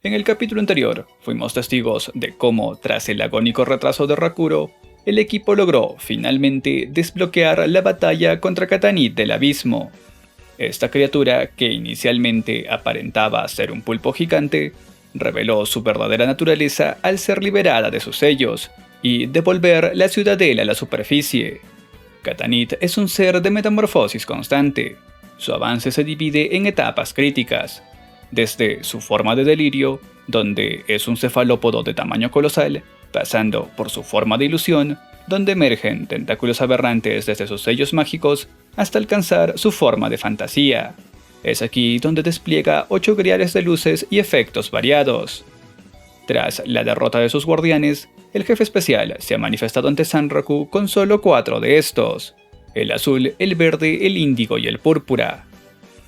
En el capítulo anterior, fuimos testigos de cómo, tras el agónico retraso de Rakuro, el equipo logró, finalmente, desbloquear la batalla contra Katanit del Abismo. Esta criatura, que inicialmente aparentaba ser un pulpo gigante, reveló su verdadera naturaleza al ser liberada de sus sellos y devolver la ciudadela a la superficie. Katanit es un ser de metamorfosis constante. Su avance se divide en etapas críticas, desde su forma de delirio, donde es un cefalópodo de tamaño colosal, pasando por su forma de ilusión, donde emergen tentáculos aberrantes desde sus sellos mágicos, hasta alcanzar su forma de fantasía. Es aquí donde despliega 8 griales de luces y efectos variados. Tras la derrota de sus guardianes, el jefe especial se ha manifestado ante Sanraku con solo 4 de estos: el azul, el verde, el índigo y el púrpura.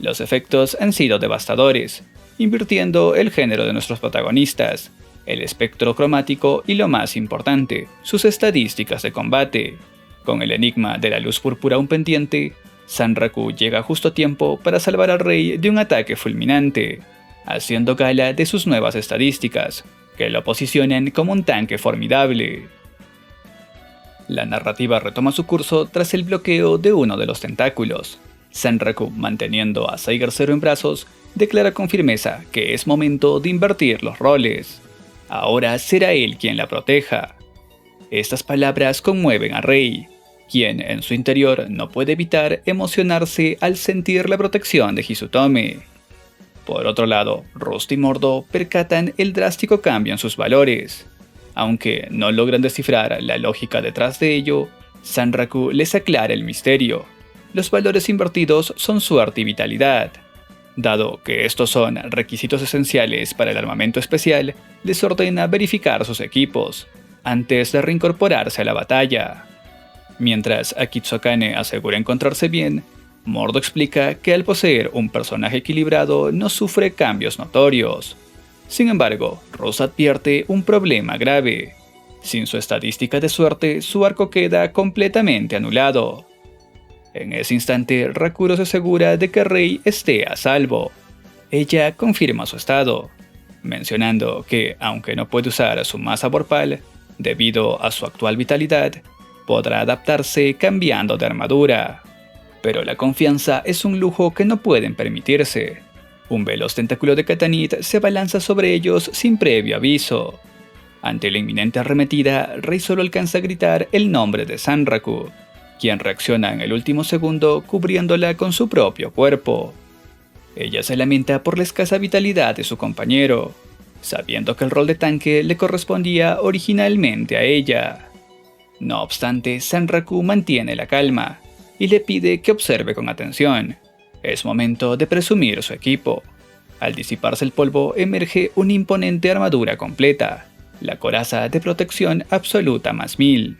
Los efectos han sido devastadores, invirtiendo el género de nuestros protagonistas, el espectro cromático y, lo más importante, sus estadísticas de combate. Con el enigma de la luz púrpura aún pendiente, Sanraku llega justo a tiempo para salvar al rey de un ataque fulminante, haciendo gala de sus nuevas estadísticas, que lo posicionan como un tanque formidable. La narrativa retoma su curso tras el bloqueo de uno de los tentáculos. Sanraku, manteniendo a Saiger Zero en brazos, declara con firmeza que es momento de invertir los roles. Ahora será él quien la proteja. Estas palabras conmueven a Rei, quien en su interior no puede evitar emocionarse al sentir la protección de Hisutome. Por otro lado, Rust y Mordo percatan el drástico cambio en sus valores. Aunque no logran descifrar la lógica detrás de ello, Sanraku les aclara el misterio. Los valores invertidos son suerte y vitalidad. Dado que estos son requisitos esenciales para el armamento especial, les ordena verificar sus equipos, antes de reincorporarse a la batalla. Mientras Akitsu Akane asegura encontrarse bien, Mordo explica que al poseer un personaje equilibrado no sufre cambios notorios. Sin embargo, Rose advierte un problema grave. Sin su estadística de suerte, su arco queda completamente anulado. En ese instante, Rakuro se asegura de que Rei esté a salvo. Ella confirma su estado, mencionando que, aunque no puede usar su masa vorpal, debido a su actual vitalidad, podrá adaptarse cambiando de armadura. Pero la confianza es un lujo que no pueden permitirse. Un veloz tentáculo de Katanit se abalanza sobre ellos sin previo aviso. Ante la inminente arremetida, Rei solo alcanza a gritar el nombre de Sanraku, quien reacciona en el último segundo cubriéndola con su propio cuerpo. Ella se lamenta por la escasa vitalidad de su compañero, sabiendo que el rol de tanque le correspondía originalmente a ella. No obstante, Sanraku mantiene la calma y le pide que observe con atención. Es momento de presumir su equipo. Al disiparse el polvo, emerge una imponente armadura completa, la coraza de protección absoluta +1000.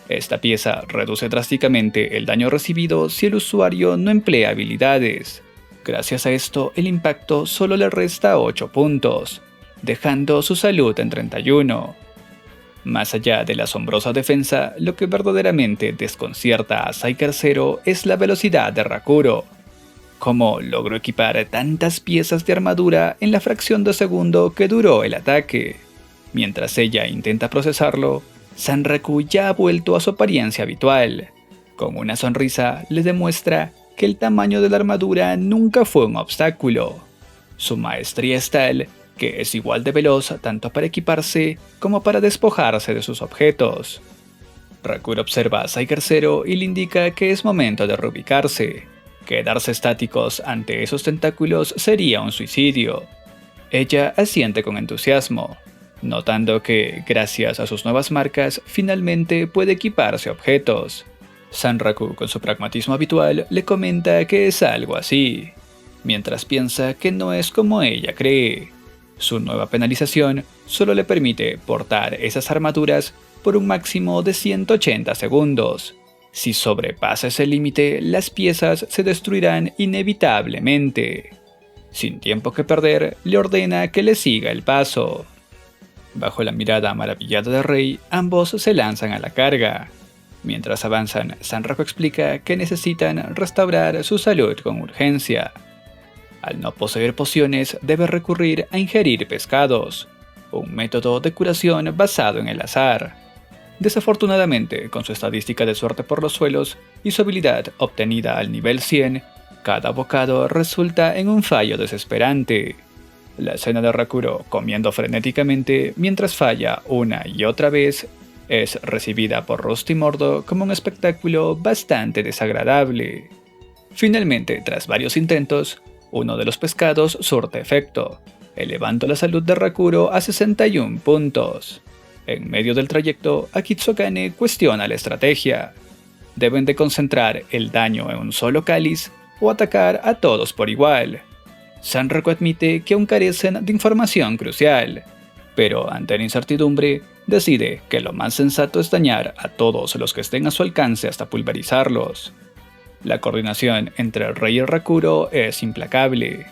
Esta pieza reduce drásticamente el daño recibido si el usuario no emplea habilidades. Gracias a esto, el impacto solo le resta 8 puntos, dejando su salud en 31. Más allá de la asombrosa defensa, lo que verdaderamente desconcierta a Saiger Zero es la velocidad de Rakuro. ¿Cómo logró equipar tantas piezas de armadura en la fracción de segundo que duró el ataque? Mientras ella intenta procesarlo, Sanraku ya ha vuelto a su apariencia habitual. Con una sonrisa le demuestra que el tamaño de la armadura nunca fue un obstáculo. Su maestría es tal que es igual de veloz tanto para equiparse como para despojarse de sus objetos. Rakuro observa a Saiger Zero y le indica que es momento de reubicarse. Quedarse estáticos ante esos tentáculos sería un suicidio. Ella asiente con entusiasmo, notando que, gracias a sus nuevas marcas, finalmente puede equiparse objetos. Sanraku, con su pragmatismo habitual, le comenta que es algo así, mientras piensa que no es como ella cree. Su nueva penalización solo le permite portar esas armaduras por un máximo de 180 segundos. Si sobrepasa ese límite, las piezas se destruirán inevitablemente. Sin tiempo que perder, le ordena que le siga el paso. Bajo la mirada maravillada de Rei, ambos se lanzan a la carga. Mientras avanzan, Sanraku explica que necesitan restaurar su salud con urgencia. Al no poseer pociones, debe recurrir a ingerir pescados, un método de curación basado en el azar. Desafortunadamente, con su estadística de suerte por los suelos y su habilidad obtenida al nivel 100, cada bocado resulta en un fallo desesperante. La escena de Rakuro comiendo frenéticamente mientras falla una y otra vez es recibida por Rusty Mordo como un espectáculo bastante desagradable. Finalmente, tras varios intentos, uno de los pescados surte efecto, elevando la salud de Rakuro a 61 puntos. En medio del trayecto, Akitsukane cuestiona la estrategia. ¿Deben de concentrar el daño en un solo cáliz o atacar a todos por igual? Sanraku admite que aún carecen de información crucial, pero ante la incertidumbre, decide que lo más sensato es dañar a todos los que estén a su alcance hasta pulverizarlos. La coordinación entre el rey y Rakuro es implacable.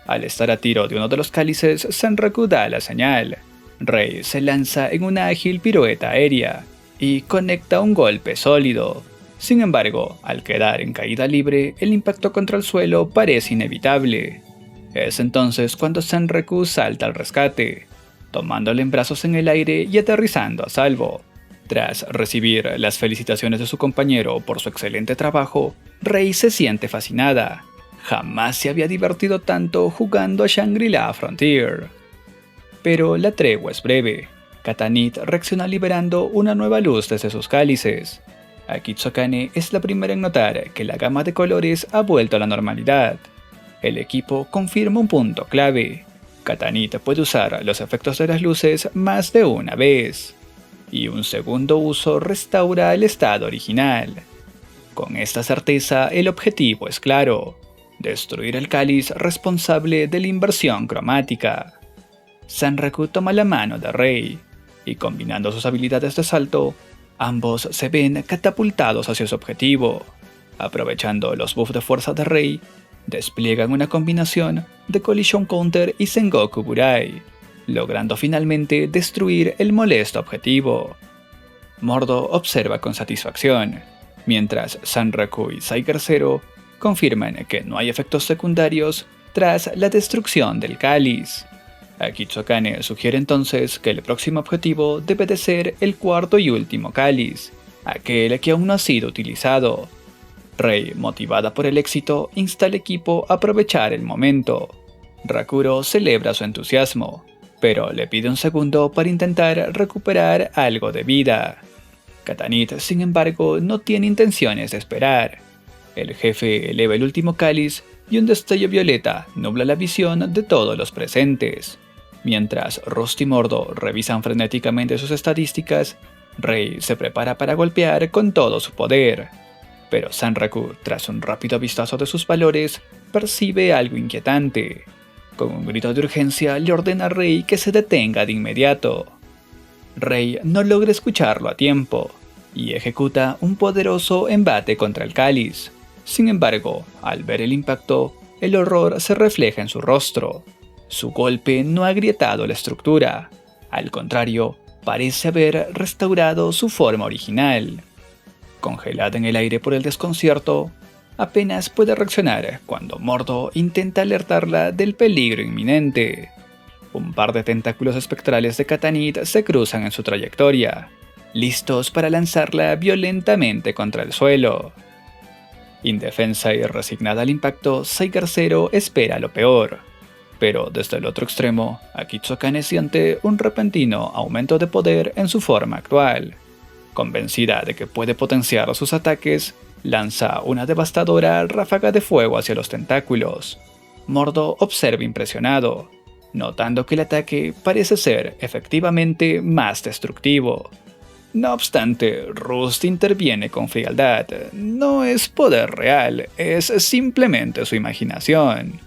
Al estar a tiro de uno de los cálices, Sanraku da la señal. Rei se lanza en una ágil pirueta aérea y conecta un golpe sólido. Sin embargo, al quedar en caída libre, el impacto contra el suelo parece inevitable. Es entonces cuando Sanraku salta al rescate, tomándole en brazos en el aire y aterrizando a salvo. Tras recibir las felicitaciones de su compañero por su excelente trabajo, Rei se siente fascinada. Jamás se había divertido tanto jugando a Shangri-La Frontier. Pero la tregua es breve. Katanit reacciona liberando una nueva luz desde sus cálices. Akitsukane es la primera en notar que la gama de colores ha vuelto a la normalidad. El equipo confirma un punto clave. Katanit puede usar los efectos de las luces más de una vez, y un segundo uso restaura el estado original. Con esta certeza, el objetivo es claro: destruir el cáliz responsable de la inversión cromática. Sanraku toma la mano de Rei, y combinando sus habilidades de salto, ambos se ven catapultados hacia su objetivo. Aprovechando los buffs de fuerza de Rei, despliegan una combinación de Collision Counter y Sengoku Burai, logrando finalmente destruir el molesto objetivo. Mordo observa con satisfacción, mientras Sanraku y Saiger Zero confirman que no hay efectos secundarios tras la destrucción del cáliz. Akitsukane sugiere entonces que el próximo objetivo debe de ser el cuarto y último cáliz, aquel que aún no ha sido utilizado. Rei, motivada por el éxito, insta al equipo a aprovechar el momento. Rakuro celebra su entusiasmo, pero le pide un segundo para intentar recuperar algo de vida. Katanit, sin embargo, no tiene intenciones de esperar. El jefe eleva el último cáliz y un destello violeta nubla la visión de todos los presentes. Mientras Rusty y Mordo revisan frenéticamente sus estadísticas, Rei se prepara para golpear con todo su poder. Pero Sanraku, tras un rápido vistazo de sus valores, percibe algo inquietante. Con un grito de urgencia le ordena a Rei que se detenga de inmediato. Rei no logra escucharlo a tiempo, y ejecuta un poderoso embate contra el cáliz. Sin embargo, al ver el impacto, el horror se refleja en su rostro. Su golpe no ha agrietado la estructura, al contrario, parece haber restaurado su forma original. Congelada en el aire por el desconcierto, apenas puede reaccionar cuando Mordo intenta alertarla del peligro inminente. Un par de tentáculos espectrales de Katanit se cruzan en su trayectoria, listos para lanzarla violentamente contra el suelo. Indefensa y resignada al impacto, Saiger Zero espera lo peor. Pero desde el otro extremo, Akitsukane siente un repentino aumento de poder en su forma actual. Convencida de que puede potenciar sus ataques, lanza una devastadora ráfaga de fuego hacia los tentáculos. Mordo observa impresionado, notando que el ataque parece ser efectivamente más destructivo. No obstante, Rust interviene con frialdad. No es poder real, es simplemente su imaginación.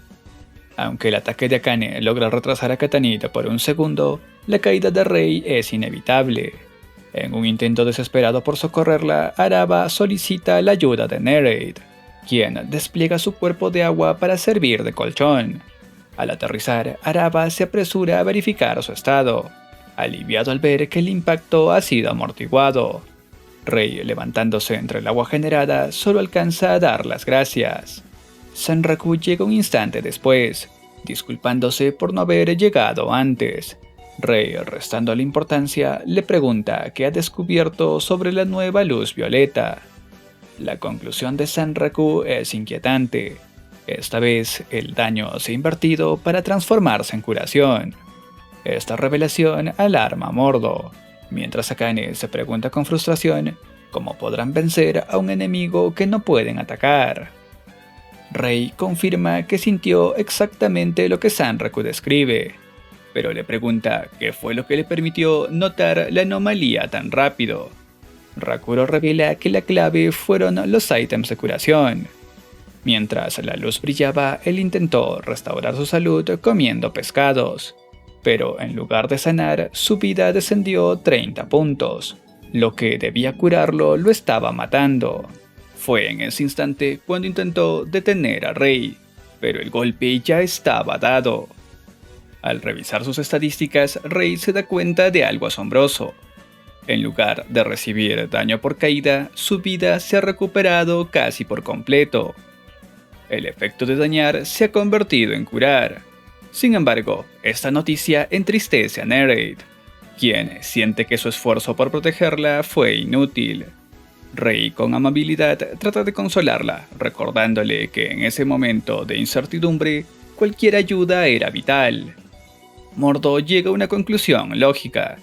Aunque el ataque de Akane logra retrasar a Katanit por un segundo, la caída de Rei es inevitable. En un intento desesperado por socorrerla, Araba solicita la ayuda de Nereid, quien despliega su cuerpo de agua para servir de colchón. Al aterrizar, Araba se apresura a verificar su estado, aliviado al ver que el impacto ha sido amortiguado. Rei, levantándose entre el agua generada, solo alcanza a dar las gracias. Sanraku llega un instante después, disculpándose por no haber llegado antes. Rei, restando la importancia, le pregunta qué ha descubierto sobre la nueva luz violeta. La conclusión de Sanraku es inquietante. Esta vez, el daño se ha invertido para transformarse en curación. Esta revelación alarma a Mordo, mientras Akane se pregunta con frustración cómo podrán vencer a un enemigo que no pueden atacar. Rei confirma que sintió exactamente lo que Sanraku describe, pero le pregunta qué fue lo que le permitió notar la anomalía tan rápido. Rakuro revela que la clave fueron los ítems de curación. Mientras la luz brillaba, él intentó restaurar su salud comiendo pescados, pero en lugar de sanar, su vida descendió 30 puntos. Lo que debía curarlo lo estaba matando. Fue en ese instante cuando intentó detener a Rei, pero el golpe ya estaba dado. Al revisar sus estadísticas, Rei se da cuenta de algo asombroso. En lugar de recibir daño por caída, su vida se ha recuperado casi por completo. El efecto de dañar se ha convertido en curar. Sin embargo, esta noticia entristece a Nereid, quien siente que su esfuerzo por protegerla fue inútil. Rei, con amabilidad, trata de consolarla, recordándole que en ese momento de incertidumbre, cualquier ayuda era vital. Mordo llega a una conclusión lógica.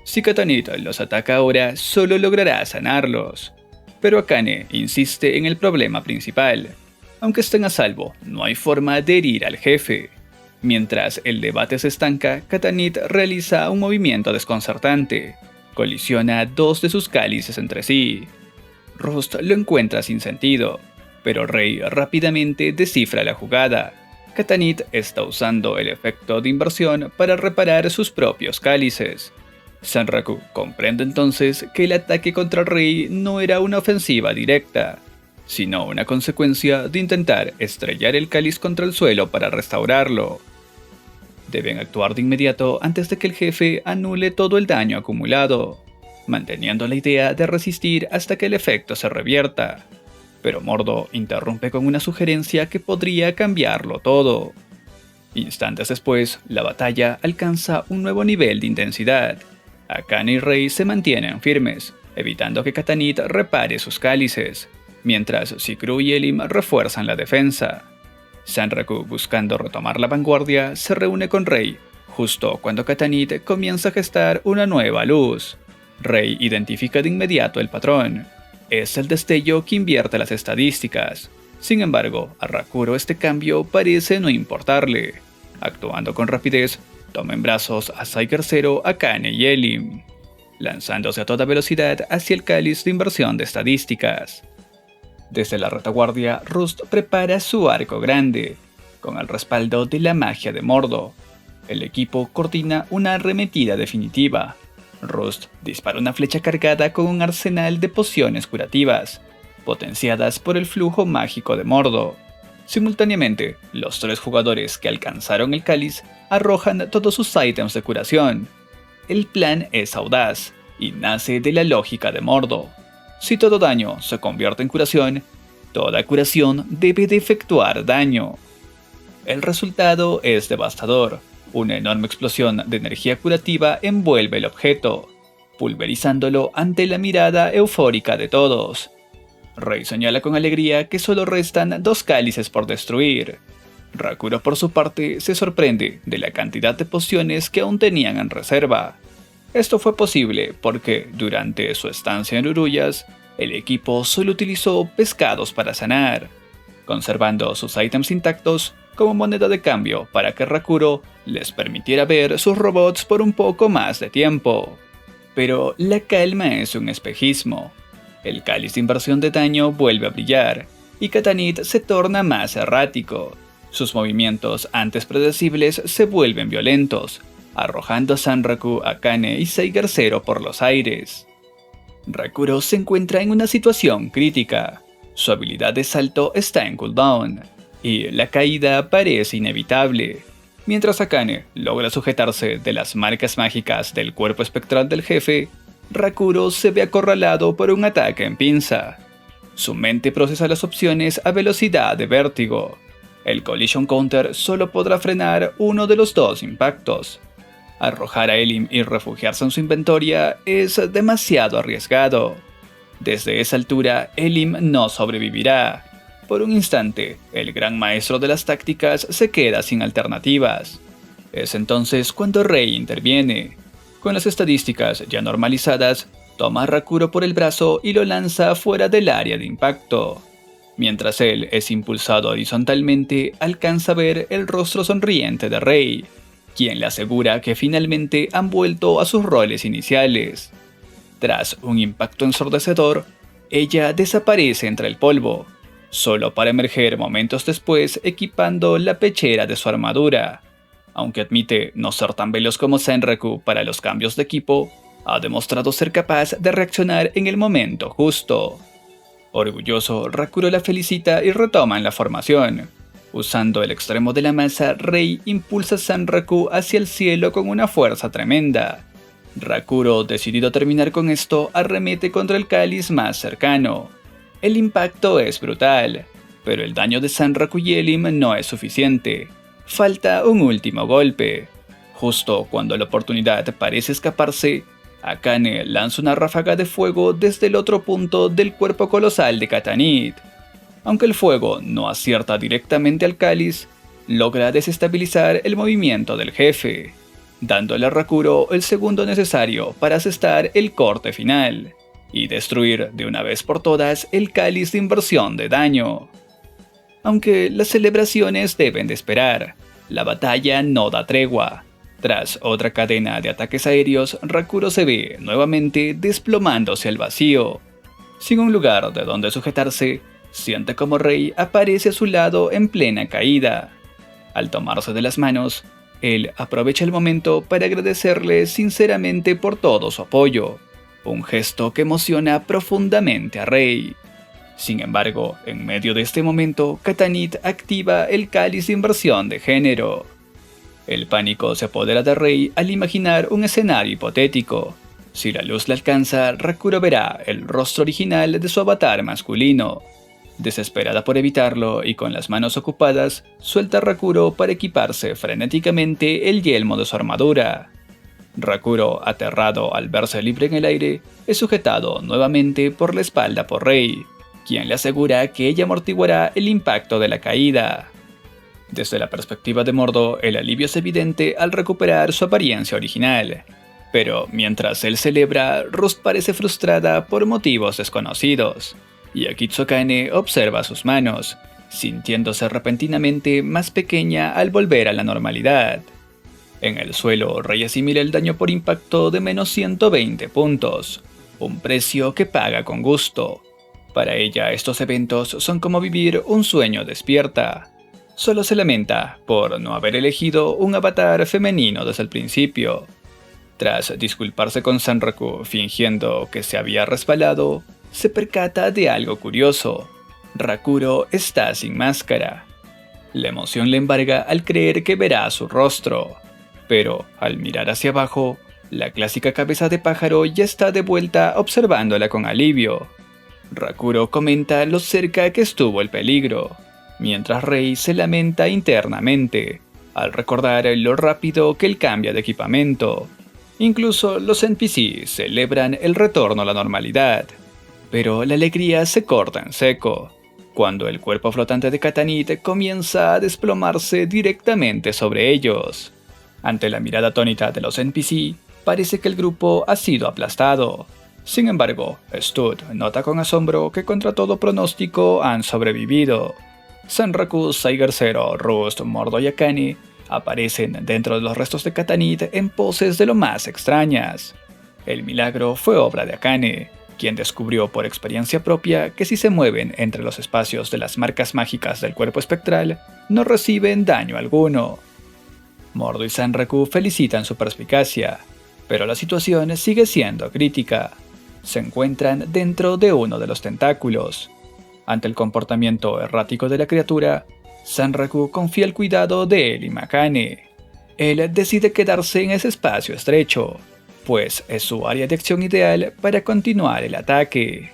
Si Katanit los ataca ahora, solo logrará sanarlos. Pero Akane insiste en el problema principal. Aunque estén a salvo, no hay forma de herir al jefe. Mientras el debate se estanca, Katanit realiza un movimiento desconcertante. Colisiona dos de sus cálices entre sí. Rust lo encuentra sin sentido, pero Rei rápidamente descifra la jugada. Katanit está usando el efecto de inversión para reparar sus propios cálices. Sanraku comprende entonces que el ataque contra Rei no era una ofensiva directa, sino una consecuencia de intentar estrellar el cáliz contra el suelo para restaurarlo. Deben actuar de inmediato antes de que el jefe anule todo el daño acumulado, manteniendo la idea de resistir hasta que el efecto se revierta. Pero Mordo interrumpe con una sugerencia que podría cambiarlo todo. Instantes después, la batalla alcanza un nuevo nivel de intensidad. Akane y Rei se mantienen firmes, evitando que Katanit repare sus cálices, mientras Shikru y Elim refuerzan la defensa. Sanraku, buscando retomar la vanguardia, se reúne con Rei, justo cuando Katanit comienza a gestar una nueva luz. Rei identifica de inmediato el patrón. Es el destello que invierte las estadísticas. Sin embargo, a Rakuro este cambio parece no importarle. Actuando con rapidez, toma en brazos a Saiker Zero, Akane y Elim, lanzándose a toda velocidad hacia el cáliz de inversión de estadísticas. Desde la retaguardia, Rust prepara su arco grande, con el respaldo de la magia de Mordo. El equipo coordina una arremetida definitiva. Rust dispara una flecha cargada con un arsenal de pociones curativas, potenciadas por el flujo mágico de Mordo. Simultáneamente, los tres jugadores que alcanzaron el cáliz arrojan todos sus ítems de curación. El plan es audaz y nace de la lógica de Mordo. Si todo daño se convierte en curación, toda curación debe de efectuar daño. El resultado es devastador. Una enorme explosión de energía curativa envuelve el objeto, pulverizándolo ante la mirada eufórica de todos. Rei señala con alegría que solo restan 2 cálices por destruir. Rakuro, por su parte, se sorprende de la cantidad de pociones que aún tenían en reserva. Esto fue posible porque, durante su estancia en Uruyas, el equipo solo utilizó pescados para sanar, conservando sus ítems intactos como moneda de cambio para que Rakuro les permitiera ver sus robots por un poco más de tiempo. Pero la calma es un espejismo. El cáliz de inversión de daño vuelve a brillar, y Katanit se torna más errático. Sus movimientos antes predecibles se vuelven violentos, arrojando a Sanraku, Akane y Seiger Zero por los aires. Rakuro se encuentra en una situación crítica. Su habilidad de salto está en cooldown, y la caída parece inevitable. Mientras Akane logra sujetarse de las marcas mágicas del cuerpo espectral del jefe, Rakuro se ve acorralado por un ataque en pinza. Su mente procesa las opciones a velocidad de vértigo, El Collision Counter solo podrá frenar uno de los dos impactos. Arrojar a Elim y refugiarse en su inventoria es demasiado arriesgado. Desde esa altura, Elim no sobrevivirá. Por un instante, el gran maestro de las tácticas se queda sin alternativas. Es entonces cuando Rei interviene. Con las estadísticas ya normalizadas, toma a Rakuro por el brazo y lo lanza fuera del área de impacto. Mientras él es impulsado horizontalmente, alcanza a ver el rostro sonriente de Rei, quien le asegura que finalmente han vuelto a sus roles iniciales. Tras un impacto ensordecedor, ella desaparece entre el polvo, solo para emerger momentos después equipando la pechera de su armadura. Aunque admite no ser tan veloz como Senraku para los cambios de equipo, ha demostrado ser capaz de reaccionar en el momento justo. Orgulloso, Rakuro la felicita y retoman la formación. Usando el extremo de la masa, Rei impulsa a Senraku hacia el cielo con una fuerza tremenda. Rakuro, decidido a terminar con esto, arremete contra el cáliz más cercano. El impacto es brutal, pero el daño de Senraku y Elim no es suficiente. Falta un último golpe. Justo cuando la oportunidad parece escaparse, Akane lanza una ráfaga de fuego desde el otro punto del cuerpo colosal de Katanit. Aunque el fuego no acierta directamente al cáliz, logra desestabilizar el movimiento del jefe, dándole a Rakuro el segundo necesario para asestar el corte final y destruir de una vez por todas el cáliz de inversión de daño. Aunque las celebraciones deben de esperar, la batalla no da tregua. Tras otra cadena de ataques aéreos, Rakuro se ve nuevamente desplomándose al vacío. Sin un lugar de donde sujetarse, siente como Rei aparece a su lado en plena caída. Al tomarse de las manos, él aprovecha el momento para agradecerle sinceramente por todo su apoyo, un gesto que emociona profundamente a Rei. Sin embargo, en medio de este momento, Katanit activa el cáliz de inversión de género. El pánico se apodera de Rei al imaginar un escenario hipotético. Si la luz le alcanza, Rakuro verá el rostro original de su avatar masculino. Desesperada por evitarlo y con las manos ocupadas, suelta a Rakuro para equiparse frenéticamente el yelmo de su armadura. Rakuro, aterrado al verse libre en el aire, es sujetado nuevamente por la espalda por Rei, quien le asegura que ella amortiguará el impacto de la caída. Desde la perspectiva de Mordo, el alivio es evidente al recuperar su apariencia original. Pero mientras él celebra, Rust parece frustrada por motivos desconocidos, y Akitsu Akane observa sus manos, sintiéndose repentinamente más pequeña al volver a la normalidad. En el suelo, Rei asimila el daño por impacto de menos 120 puntos, un precio que paga con gusto. Para ella, estos eventos son como vivir un sueño despierta. Solo se lamenta por no haber elegido un avatar femenino desde el principio. Tras disculparse con Senraku fingiendo que se había resbalado, se percata de algo curioso. Rakuro está sin máscara. La emoción le embarga al creer que verá su rostro, pero al mirar hacia abajo, la clásica cabeza de pájaro ya está de vuelta observándola con alivio. Rakuro comenta lo cerca que estuvo el peligro, mientras Rei se lamenta internamente, al recordar lo rápido que él cambia de equipamiento. Incluso los NPC celebran el retorno a la normalidad, pero la alegría se corta en seco, cuando el cuerpo flotante de Katanit comienza a desplomarse directamente sobre ellos. Ante la mirada atónita de los NPC, parece que el grupo ha sido aplastado. Sin embargo, Stud nota con asombro que contra todo pronóstico han sobrevivido. Senraku, Saiger Zero, Rust, Mordo y Akane aparecen dentro de los restos de Katanit en poses de lo más extrañas. El milagro fue obra de Akane, quien descubrió por experiencia propia que si se mueven entre los espacios de las marcas mágicas del cuerpo espectral, no reciben daño alguno. Mordo y Senraku felicitan su perspicacia, pero la situación sigue siendo crítica. Se encuentran dentro de uno de los tentáculos. Ante el comportamiento errático de la criatura, Senraku confía el cuidado de él y Akane. Él decide quedarse en ese espacio estrecho, pues es su área de acción ideal para continuar el ataque.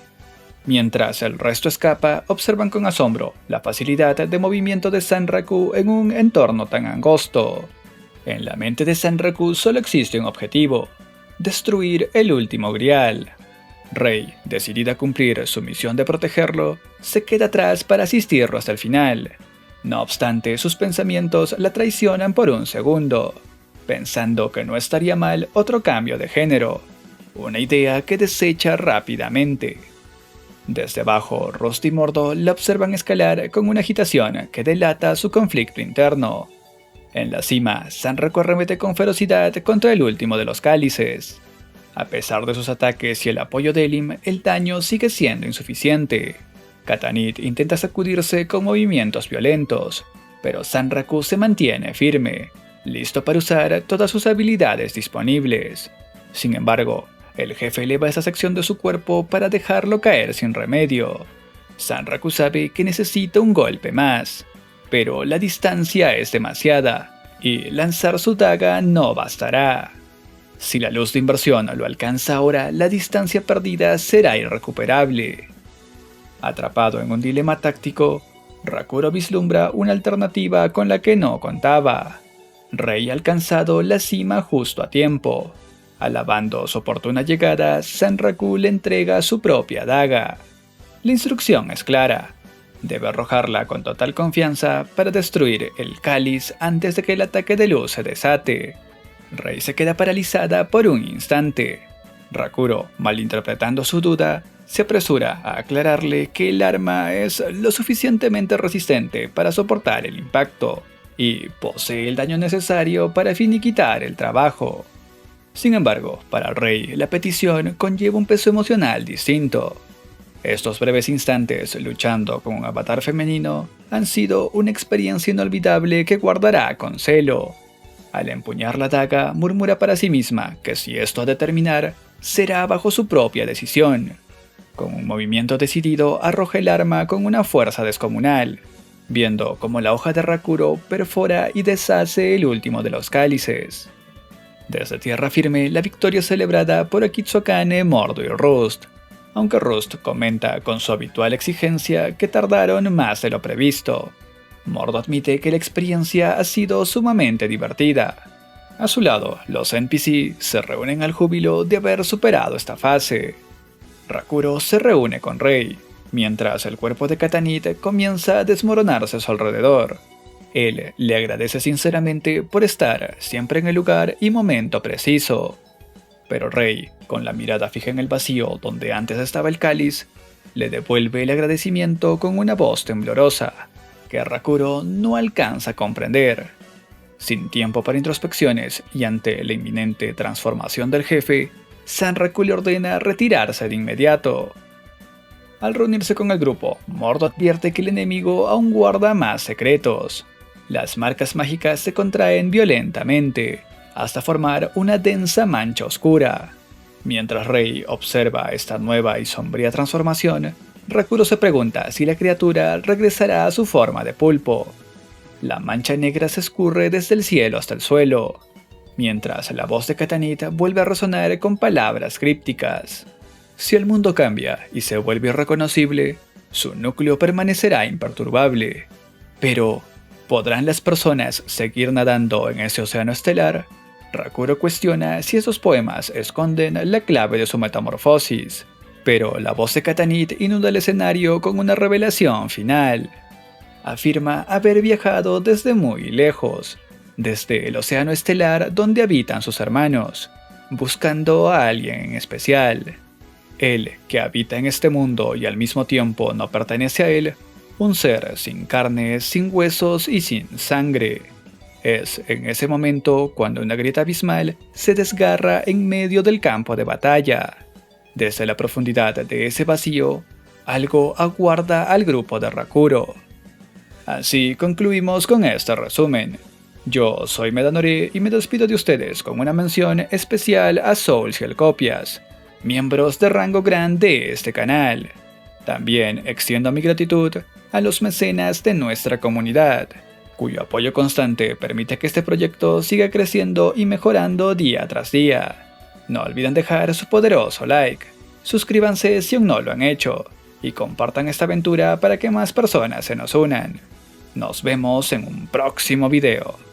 Mientras el resto escapa, observan con asombro la facilidad de movimiento de Sanraku en un entorno tan angosto. En la mente de Sanraku solo existe un objetivo: destruir el último grial. Rei, decidida a cumplir su misión de protegerlo, se queda atrás para asistirlo hasta el final. No obstante, sus pensamientos la traicionan por un segundo, pensando que no estaría mal otro cambio de género, una idea que desecha rápidamente. Desde abajo, Rust y Mordo la observan escalar con una agitación que delata su conflicto interno. En la cima, Sanraku arremete con ferocidad contra el último de los cálices. A pesar de sus ataques y el apoyo de Elim, el daño sigue siendo insuficiente. Katanit intenta sacudirse con movimientos violentos, pero Sanraku se mantiene firme, listo para usar todas sus habilidades disponibles. Sin embargo, el jefe eleva esa sección de su cuerpo para dejarlo caer sin remedio. Sanraku sabe que necesita un golpe más, pero la distancia es demasiada, y lanzar su daga no bastará. Si la luz de inversión lo alcanza ahora, la distancia perdida será irrecuperable. Atrapado en un dilema táctico, Rakuro vislumbra una alternativa con la que no contaba. Rei ha alcanzado la cima justo a tiempo. Alabando su oportuna llegada, Sanraku le entrega su propia daga. La instrucción es clara: debe arrojarla con total confianza para destruir el cáliz antes de que el ataque de luz se desate. Rei se queda paralizada por un instante. Rakuro, malinterpretando su duda, se apresura a aclararle que el arma es lo suficientemente resistente para soportar el impacto y posee el daño necesario para finiquitar el trabajo. Sin embargo, para el rey, la petición conlleva un peso emocional distinto. Estos breves instantes luchando con un avatar femenino han sido una experiencia inolvidable que guardará con celo. Al empuñar la daga, murmura para sí misma que si esto ha de terminar, será bajo su propia decisión. Con un movimiento decidido, arroja el arma con una fuerza descomunal, viendo cómo la hoja de Rakuro perfora y deshace el último de los cálices. Desde tierra firme, la victoria es celebrada por Akitsukane, Mordo y Rust, aunque Rust comenta con su habitual exigencia que tardaron más de lo previsto. Mordo admite que la experiencia ha sido sumamente divertida. A su lado, los NPC se reúnen al júbilo de haber superado esta fase. Rakuro se reúne con Rei, mientras el cuerpo de Katanit comienza a desmoronarse a su alrededor. Él le agradece sinceramente por estar siempre en el lugar y momento preciso. Pero Rei, con la mirada fija en el vacío donde antes estaba el cáliz, le devuelve el agradecimiento con una voz temblorosa, que Rakuro no alcanza a comprender. Sin tiempo para introspecciones y ante la inminente transformación del jefe, Sanraku le ordena retirarse de inmediato. Al reunirse con el grupo, Mordo advierte que el enemigo aún guarda más secretos. Las marcas mágicas se contraen violentamente, hasta formar una densa mancha oscura. Mientras Rei observa esta nueva y sombría transformación, Rakuro se pregunta si la criatura regresará a su forma de pulpo. La mancha negra se escurre desde el cielo hasta el suelo, mientras la voz de Katanit vuelve a resonar con palabras crípticas. Si el mundo cambia y se vuelve irreconocible, su núcleo permanecerá imperturbable. Pero, ¿podrán las personas seguir nadando en ese océano estelar? Rakuro cuestiona si esos poemas esconden la clave de su metamorfosis, pero la voz de Katanit inunda el escenario con una revelación final. Afirma haber viajado desde muy lejos, desde el océano estelar donde habitan sus hermanos, buscando a alguien en especial. Él, que habita en este mundo y al mismo tiempo no pertenece a él, un ser sin carne, sin huesos y sin sangre. Es en ese momento cuando una grieta abismal se desgarra en medio del campo de batalla. Desde la profundidad de ese vacío, algo aguarda al grupo de Rakuro. Así concluimos con este resumen. Yo soy Medanore y me despido de ustedes con una mención especial a Souls y el Copias, miembros de rango gran de este canal. También extiendo mi gratitud a los mecenas de nuestra comunidad, cuyo apoyo constante permite que este proyecto siga creciendo y mejorando día tras día. No olviden dejar su poderoso like, suscríbanse si aún no lo han hecho, y compartan esta aventura para que más personas se nos unan. Nos vemos en un próximo video.